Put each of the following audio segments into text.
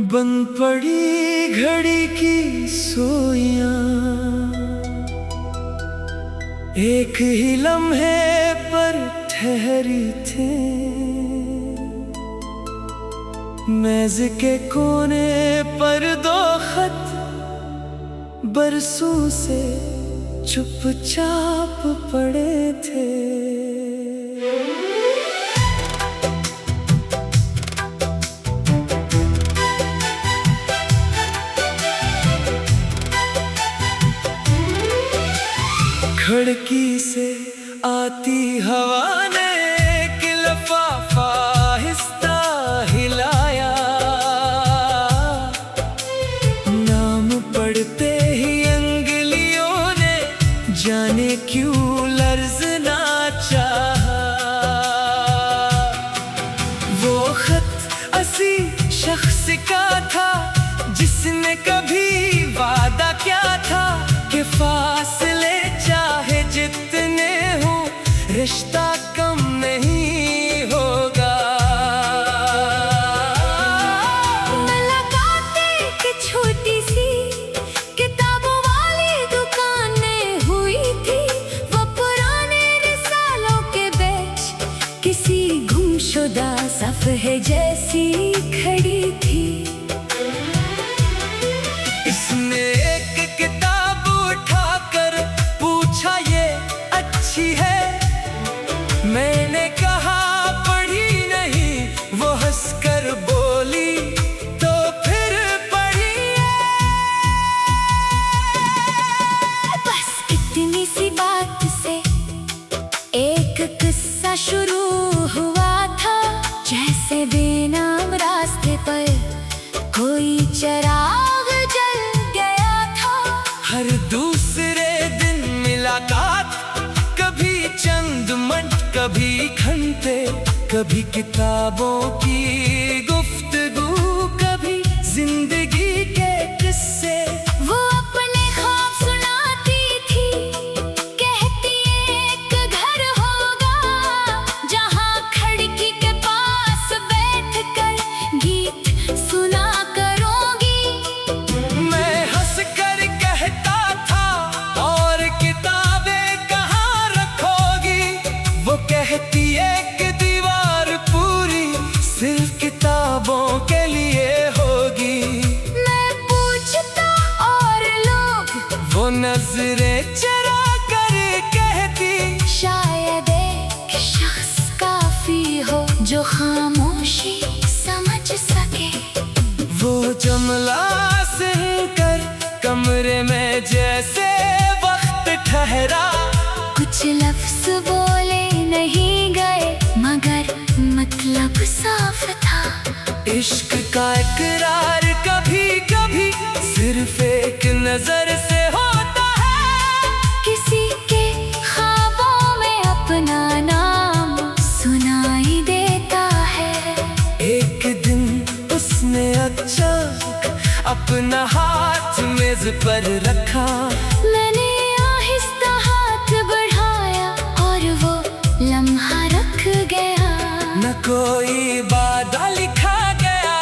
बंद पड़ी घड़ी की सोइयां, एक ही लम्हे पर ठहरी थे। मेज के कोने पर दो खत बरसों से चुपचाप पड़े थे। खिड़की से आती हवा ने एक लिफाफा आहिस्ता हिलाया। नाम पढ़ते ही अंगुलियों ने जाने क्यों लर्ज़ना चाहा। वो खत असी शख्स का था जिसने कभी वादा किया था कि फासले चाहे जितने हो रिश्ता कम नहीं होगा। मुलाकातें एक छोटी सी किताबों वाली दुकान में हुई थी। वो पुराने रिसालों के बीच किसी गुमशुदा सफ़े जैसी खड़ी थी। इसने एक किताब उठाकर पूछा ये अच्छी है। मैंने कहा पढ़ी नहीं। वो हंसकर बोली तो फिर पढ़िए। बस इतनी सी बात से एक किस्सा शुरू हुआ था। जैसे बेनाम रास्ते पर कोई चराग जल गया था। हर दूसरे दिन मुलाकात, कभी चंद मिनट कभी घंटे, कभी किताबों की गुफ्तगू, कभी जिंदगी के किस्से। वो अपने ख्वाब सुनाती थी, कहती एक घर होगा जहाँ खिड़की के पास बैठकर गीत सुना करोगी। मैं हंसकर कहता था और किताबें कहाँ रखोगी। वो कहती एक दीवार पूरी सिर्फ किताबों के लिए होगी। मैं पूछता और लोग वो नजरें चरा कर कहती शायद एक शख्स काफी हो जो खामोशी समझ सके। वो जुमला सुनकर कमरे में जैसे वक्त ठहरा। कुछ लफ्ज बोले नहीं गए मगर मतलब साफ था। इश्क का इकरार कभी कभी सिर्फ एक नजर से होता है। किसी के ख्वाबों में अपना नाम सुनाई देता है। एक दिन उसने अचानक अपना हाथ मेज पर रखा। मैंने आहिस्ता हाथ बढ़ाया और वो लम्हा रख गया। न कोई वादा लिखा गया,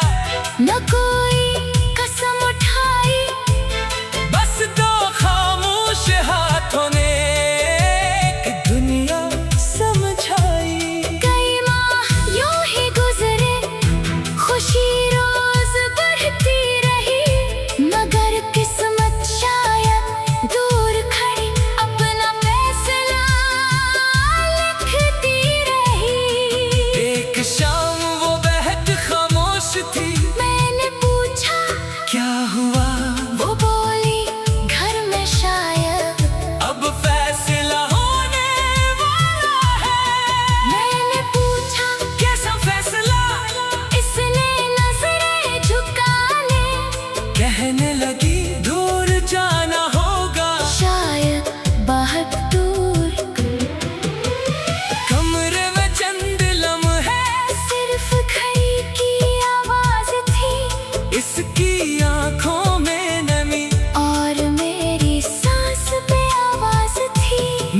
न कोई कसम उठाई। बस दो खामोश हाथों ने एक दुनिया समझाई। कई माह यूं ही गुजरे, खुशी रोज बढ़ती रही, मगर किस्मत शायद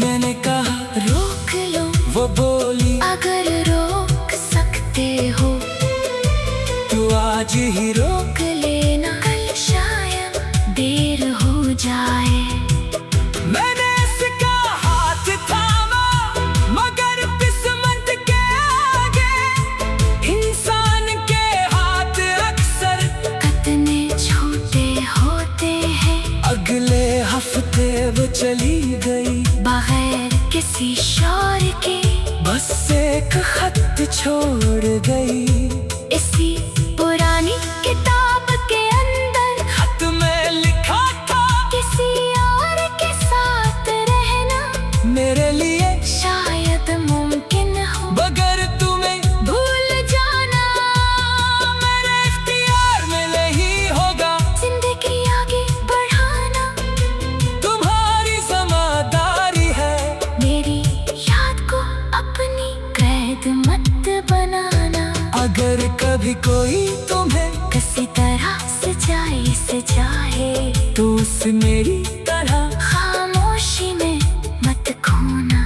मैंने कहा रोक लो। वो बोली अगर रोक सकते हो तू आज ही रोक लेना, कल शायद देर हो जाए। मैंने इसका हाथ थामा, मगर किस्मत के आगे इंसान के हाथ अक्सर कितने छोटे होते हैं। अगले हफ्ते वो चली गई बगैर किसी शौर के, बस एक खत छोड़ गई। इसी पुरानी किताब के अंदर खत में लिखा था किसी और के साथ रहना मेरे लिए शायद मुमकिन हो, बगैर तुम्हें भूल जाना मेरे इख्तियार में नहीं होगा। जिंदगी आगे बढ़ाना तुम्हारी ज़िम्मेदारी है, मेरी याद को अपनी कैद मत बनाना। अगर कभी कोई तुम्हें किसी तरह सजाए तो उसे मेरी तरह खामोशी में मत खोना।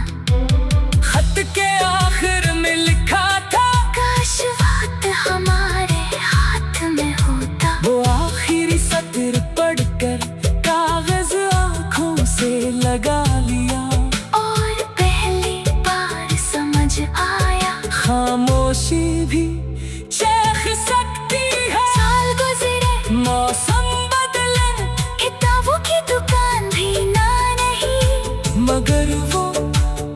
खत के आखिर में लिखा था काश वक्त हमारे हाथ में होता। वो आखिरी सत्र पढ़कर कागज आंखों से लगा लिया और पहली बार समझ आया खामोशी भी चेख सकती है। साल गुजरे, मौसम बदले, किताबों की दुकान भी ना नहीं, मगर वो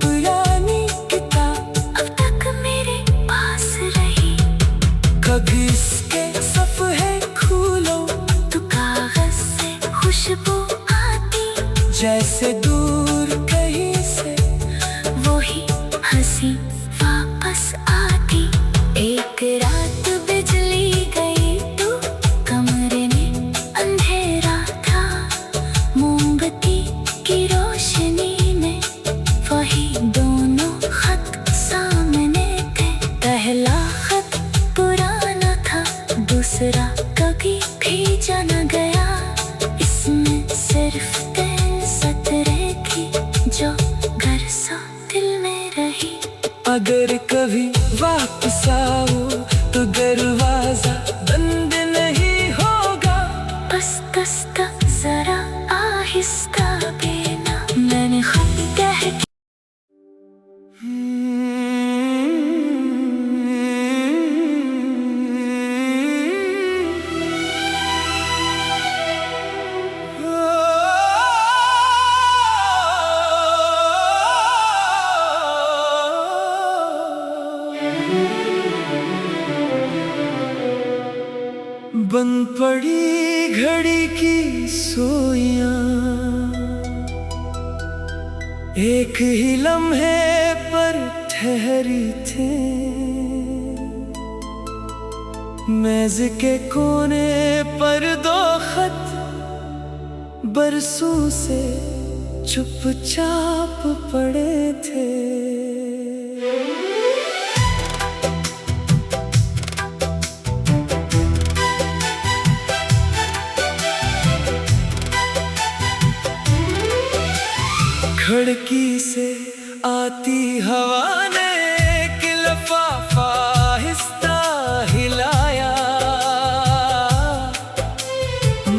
पुरानी किताब अब तक मेरे पास रही। कभी इसके सफ़े खोलो तो कागज से खुशबू आती, जैसे दूर कहीं से वही हंसी वापस आती। एक रात बिजली गई तो कमरे में अंधेरा था, मोमबत्ती की रोशनी में वही दोनों खत सामने थे। पहला खत पुराना था, दूसरा कभी भेजा न गया। इसमें सिर्फ 3 सतरें थी जो घर सा दिल में रही। अगर कभी वापस आओ तो दरवाजा बंद नहीं होगा, बस दस्तक जरा आहिस्ता देना। मैंने खत कह के बंद पड़ी घड़ी की सुइयां एक ही लम्हे पर ठहरी थे। मेज के कोने पर 2 खत बरसों से चुपचाप पड़े थे। खिड़की से आती हवा ने एक लिफाफा आहिस्ता हिलाया,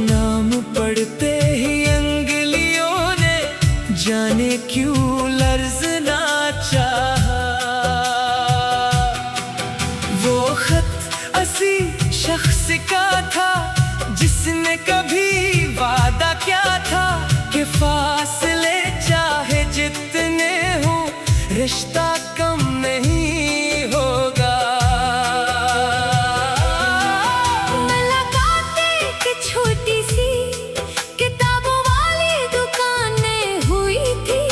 नाम पढ़ते ही अंगुलियों ने जाने क्यों लर्ज़ना चाहा। वो खत असी शख्स का था जिसने कभी वादा किया था कि फासले चाहे जितने हो रिश्ता कम नहीं होगा। मुलाकात एक छोटी सी किताबों वाली दुकान में हुई थी।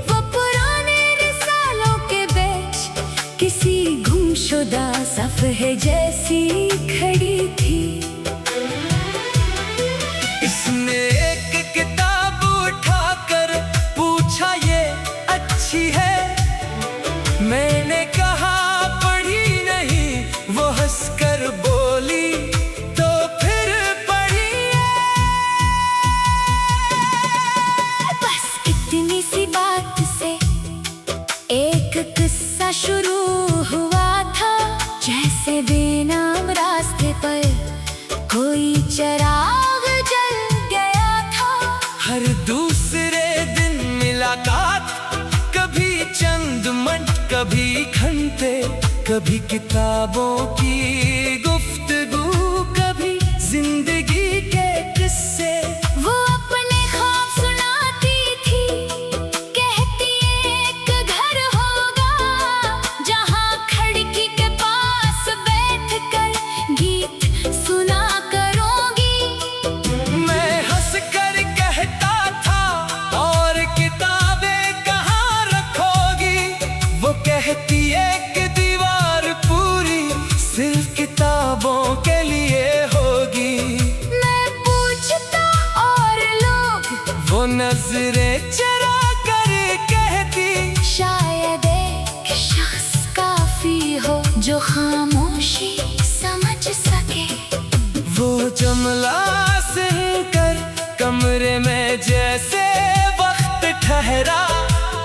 वो पुराने रिसालों के बीच किसी गुमशुदा सफ़े जैसी खड़ी थी। इसने एक किताब उठाकर पूछा ये अच्छी है, मैंने कहा पढ़ी नहीं। वो हंसकर बोली तो फिर पढ़िए। बस इतनी सी बात से चलना शुरू हुआ था, जैसे बेनाम रास्ते पर कोई चराग जल गया था। हर दूसरे दिन मुलाकात, कभी चंद मिनट, कभी घंटे, कभी किताबों की गुफ्तगू, कभी जिंदगी के किस्से। वो अपने ख्वाब सुनाती थी, कहती एक घर होगा जहाँ खिड़की के पास बैठकर गीत सुना करूँगी। मैं हंस कर कहता था, और किताबें कहाँ रखोगी? वो कहती एक दीवार पूरी सिर्फ किताबों के लिए होगी। मैं पूछता और लोग वो नजरें चरा कर कहती, शायद एक शख्स काफी हो जो खामोशी समझ सके। वो जुमला सुनकर कमरे में जैसे वक्त ठहरा।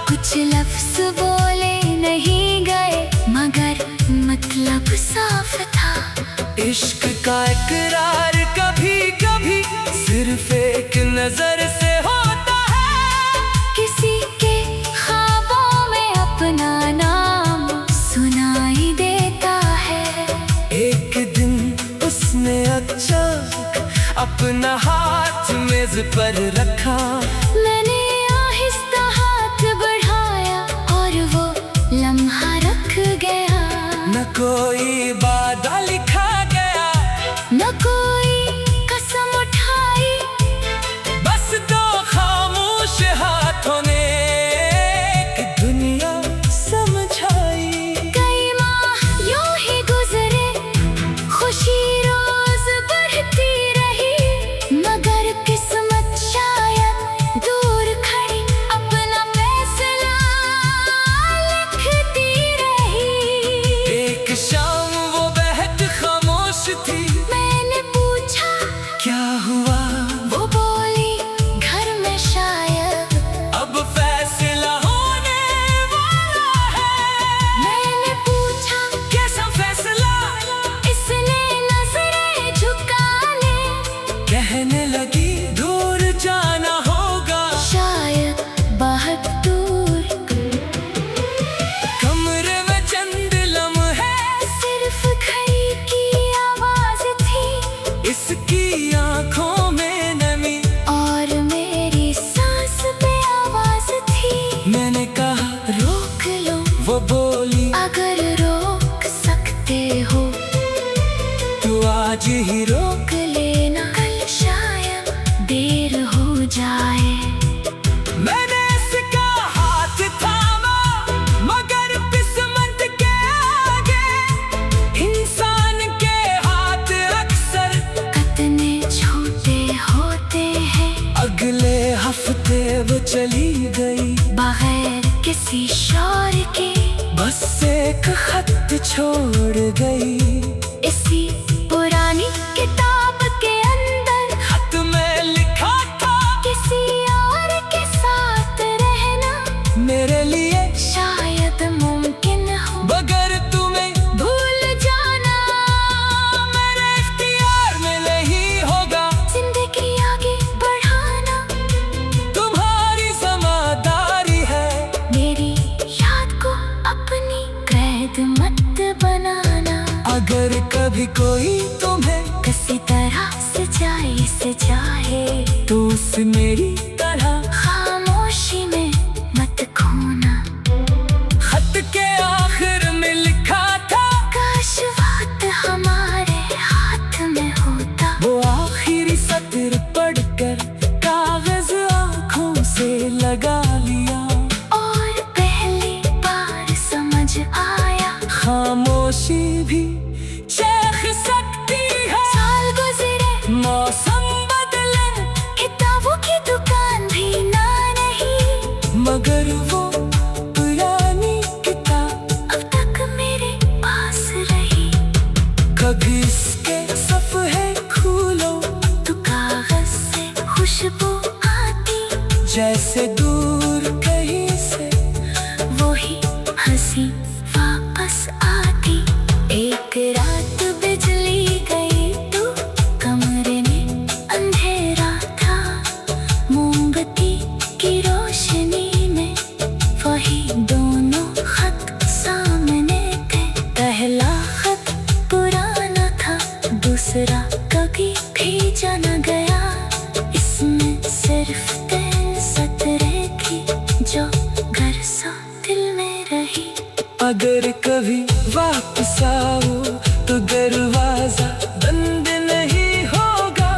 कुछ लफ्ज बोले नहीं गए, मगर मतलब साफ था। इश्क का इकरार कभी कभी सिर्फ एक नजर से होता है। किसी के ख्वाबों में अपना नाम सुनाई देता है। एक दिन उसने अचानक अपना हाथ मेज पर रखा। मैंने आहिस्ता हाथ बढ़ाया और वो लम्हा रख गया। न कोई वादा लिखा गया, न कोई कसम उठाई, बस दो खामोश हाथों ने एक दुनिया समझाई। कई माह यूं ही गुजरे, खुशी रोज बढ़ती रही, मगर किस्मत शायद दूर खड़ी अपना फैसला लिखती रही। एक शाम वो बेहद खामोश थी। मैंने पूछा क्या हुआ? वो बोली घर में शायद अब फैसला होने वाला है। मैंने पूछा कैसा फैसला? इसने नजरें झुका ले, कहने लगी दूर जाना होगा, शायद बहुत दूर। कमरे में चंद लम्हे, सिर्फ घड़ी की आवाज थी, इसकी आंखों में नमी। और मेरी सांस पे आवाज थी। मैंने कहा रोक लो, वो बोली अगर रोक सकते हो तू आज ही रोक। रोक लेना, कल शायद देर हो जाए। मैंने इसका हाथ थामा, मगर किस्मत के आगे इंसान के हाथ अक्सर कितने छोटे होते हैं। अगले हफ्ते वो चली गई, बगैर किसी शौर के बस एक खत छोड़ गई। इसी पुरानी किताब के अंदर खत में लिखा था, किसी और के साथ रहना मेरे लिए शायद मुमकिन हो, बगैर तुम्हें भूल जाना मेरे इख्तियार में नहीं होगा। जिंदगी आगे बढ़ाना तुम्हारी ज़िम्मेदारी है, मेरी याद को अपनी कैद मत बनाना। अगर कभी कोई तुम्हें किसी तरह से चाहे तो उसे मेरी तरह खामोशी में मत खोना। खत के आखिर में लिखा था, काश वक्त हमारे हाथ में होता। वो आखिरी सत्र पढ़कर कागज आंखों से लगा लिया, और पहली बार समझ आया खामोशी भी चेख सकती है। साल गुजरे, मौसम बदले, किताबों की दुकान भी ना नहीं, मगर वो पुरानी किताब अब तक मेरे पास रही। कभी इसके सफ़े खोलो तो कागज से खुशबू आती, जैसे दूर कहीं से वो ही हंसी अगर कभी वापस आओ तो दरवाजा बंद नहीं होगा।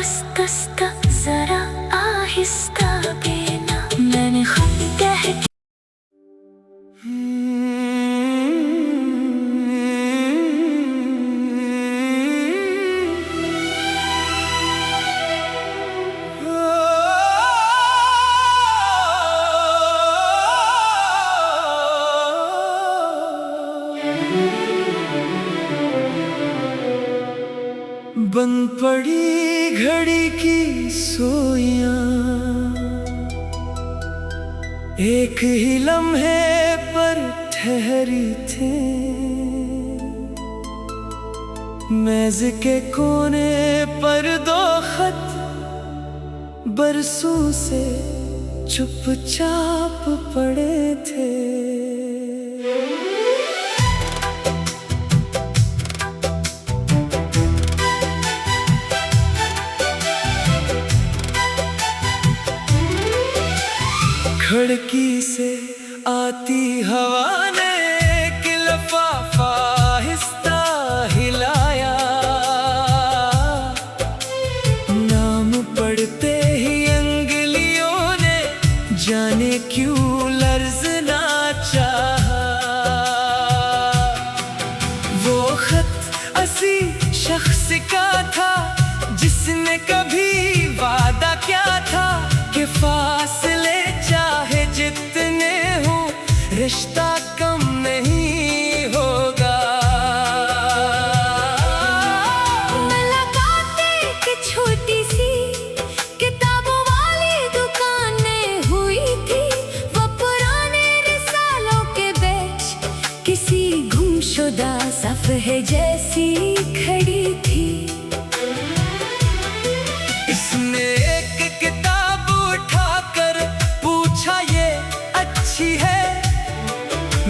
आस्ता जरा आहिस्ता देना, मैंने खुद कह के बंद पड़ी घड़ी की सोइयां, एक ही लम्हे पर ठहरी थे। मेज के कोने पर दो खत बरसों से चुपचाप पड़े थे। खिड़की से आती हवा ने एक लिफाफा आहिस्ता हिलाया। नाम पढ़ते ही अंगुलियों ने जाने क्यों लर्ज़ना चाहा। वो खत असी शख्स का था जिसने कभी वादा किया था कि फासले चाहे जितने हो रिश्ता कम नहीं होगा। मुलाकातें की छोटी सी किताबों वाली दुकान में हुई थी। वो पुराने रिसालों के बीच किसी गुमशुदा सफ़े जैसी खड़ी थी। इसने एक किताब उठाकर पूछा ये अच्छी है।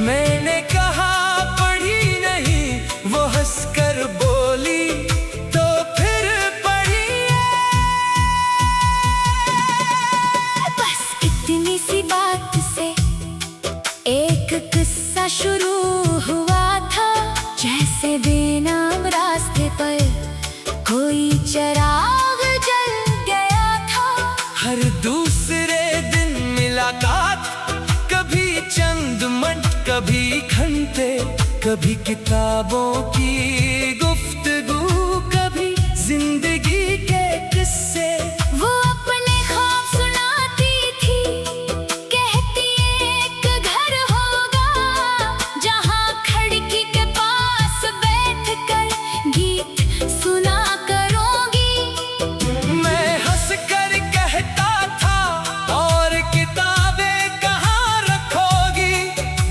मैंने कहा पढ़ी नहीं, वो हंसकर बोली तो फिर पढ़िए। बस इतनी सी बात से एक किस्सा शुरू हुआ था। जैसे बेनाम रास्ते पर कोई चिराग जल गया था। हर दूसरे दिन मुलाकात, कभी चंद मिनट कभी घंटे, कभी किताबों की गुफ्तगू, कभी जिंदगी के किस्से। वो अपने ख्वाब सुनाती थी, कहती एक घर होगा जहाँ खिड़की के पास बैठकर गीत सुना करूँगी। मैं हंसकर कहता था और किताबें कहाँ रखोगी।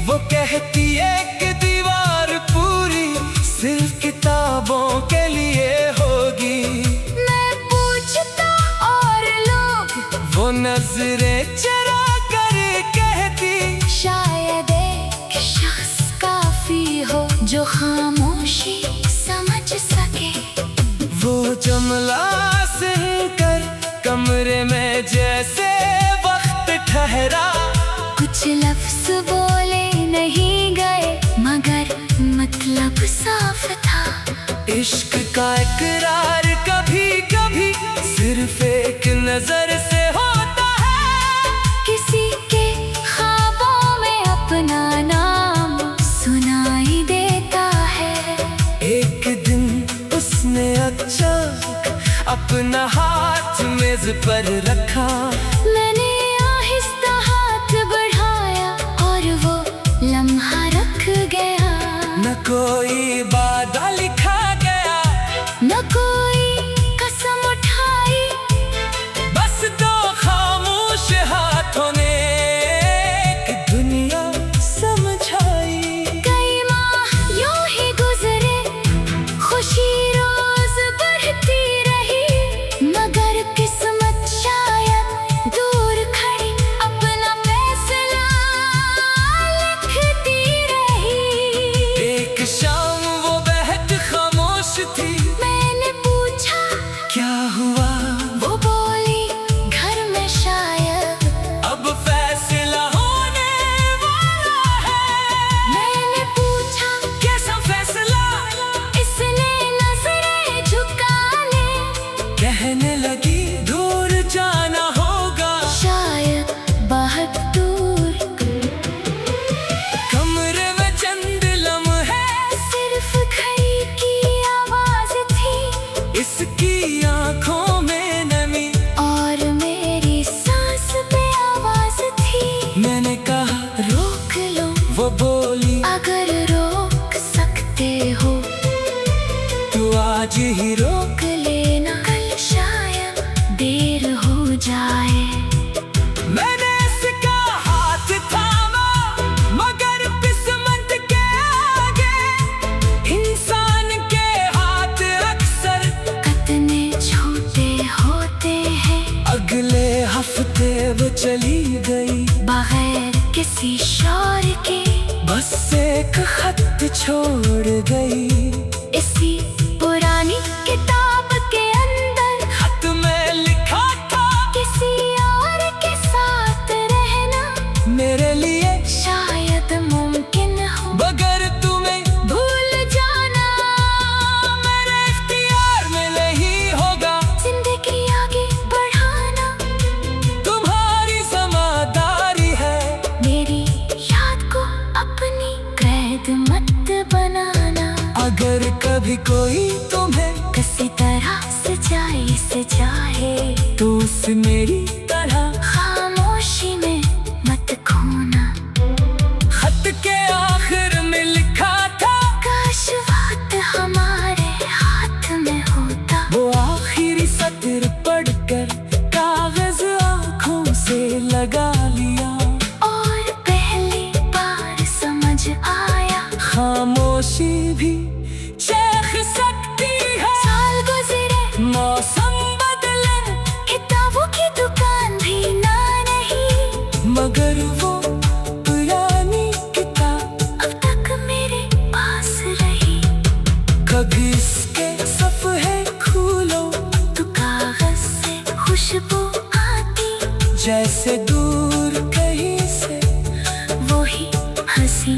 वो कहती एक दीवार पूरी सिर्फ किताबों के लिए होगी। मैं पूछता और लोग वो नजरें चरा कर कहती शायद एक शख्स काफी हो जो खामोशी समझ सके। वो जुमला सुनकर कमरे में जैसे वक्त ठहरा। कुछ लफ्ज बोले नहीं गए मगर मतलब साफ था। इश्क का इकरार कभी कभी सिर्फ एक नजर से होता है। किसी के ख्वाबों में अपना नाम सुनाई देता है। एक दिन उसने अचानक अपना हाथ मेज पर रखा। मैंने आहिस्ता हाथ बढ़ाया और वो लम्हा रख गया। न कोई वादा लिखा गया, न कोई कसम उठाई, बस दो खामोश हाथों ने एक दुनिया समझाई। कई माह यूं ही गुजरे, खुशी रोज बढ़ती रही, मगर किस्मत शायद वो बोली, अगर रोक सकते हो तू आज ही रोक लेना, कल शायद देर हो जाए। मैंने इसका हाथ थामा, मगर किस्मत के आगे इंसान के हाथ अक्सर कितने छोटे होते हैं। अगले हफ्ते वो चली गई बगैर किसी शौर के, बस एक खत छोड़ गई। इसी पुरानी किताब के अंदर खत में लिखा था, किसी और के साथ रहना मेरे लिए शायद मुमकिन हो, मगर तुम्हें भूल जाना मेरे इख्तियार में नहीं होगा। जिंदगी आगे बढ़ाना तुम्हारी ज़िम्मेदारी है, मेरी याद को अपनी कैद मत बनाना। अगर कभी कोई तुम्हें किसी तरह से चाहे तो उसे मेरी तरह खामोशी में मत खोना। खत के आखिर में लिखा था, काश वक्त हमारे हाथ में होता। वो आखिरी सत्र पढ़कर कागज आँखों से लगा लिया, और पहली बार समझ आया, खामोशी भी चेख सकती है। साल गुजरे, मौसम बदले, किताबों की दुकान भी ना नहीं, मगर वो पुरानी किताब अब तक मेरे पास रही। कभी इसके सफ़े खोलो तो कागज से खुशबू आती, जैसे दूर कहीं से वही हंसी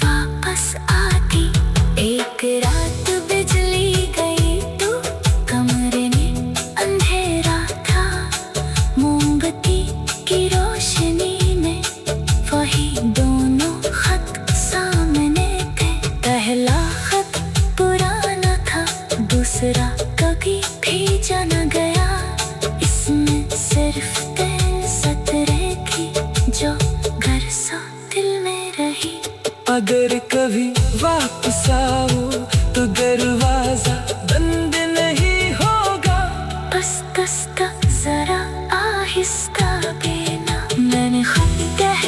वापस आती। एक रात बिजली गई तो कमरे में अंधेरा था, मोमबत्ती की रोशनी में वही दोनों खत सामने थे। पहला खत पुराना था, दूसरा कभी भेजा न गया। इसमें सिर्फ 3 सतरें थी जो घर सा दिल में रही। अगर कभी वापस आओ तो दरवाजा बंद नहीं होगा, बस दस्तक जरा आहिस्ता देना, मैंने खत कह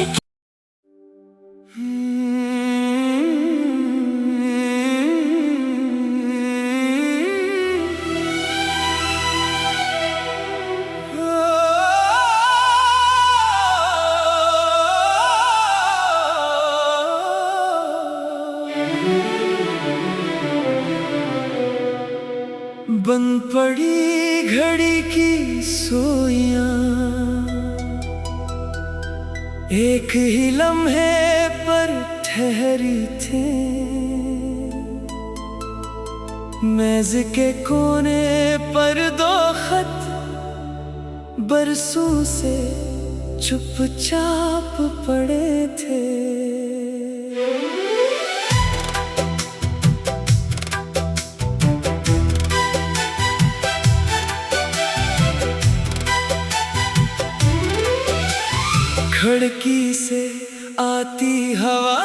बंद पड़ी घड़ी की सुइयां, एक ही लम्हे पर ठहरी थी। मेज के कोने पर 2 खत बरसों से चुपचाप पड़े थे। खिड़की से आती हवा